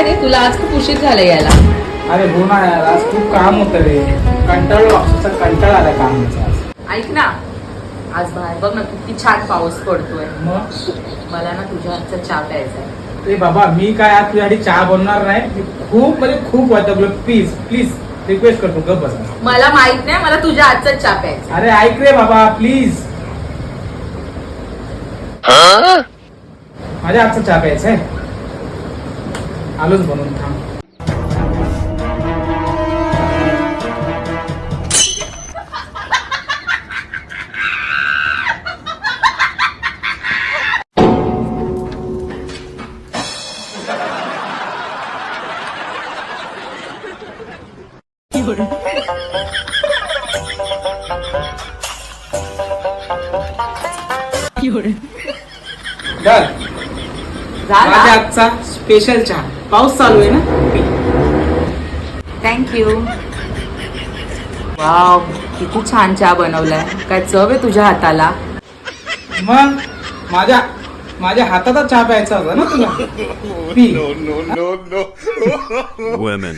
रे, तुला आज खूप उशीर झाला यायला. अरे हो ना यार, आज खूप काम होतं रे. कंटाळलो, अक्षरशः कंटाळा आला कामाचा आज. ऐक ना, आज बाहेर बघ ना किती छान पाऊस पडतोय. मग मला ना तुझ्या हातचा चहा प्यायचा आहे. ए बाबा, मी काय आज तुझ्यासाठी चहा बनवणार नाही. मी खूप म्हणजे खूप वाटलं, प्लीज प्लीज रिक्वेस्ट करतो, गप बसा. मला माहित नाही, मला तुझ्या हातचा चहा प्यायचा. अरे ऐक रे बाबा, प्लीज. माझ्या हातचा चहा प्यायचा आहे. आलोच बनवून, थांब. चल, झाला? माझ्या हातचा स्पेशल चहा. पाऊस चालू आहे ना. थँक्यू. वाव, किती छान चहा बनवलाय. काय चव आहे तुझ्या हाताला. मग माझ्या हाताचा चहा प्यायचा होता ना तुला. पी. Women.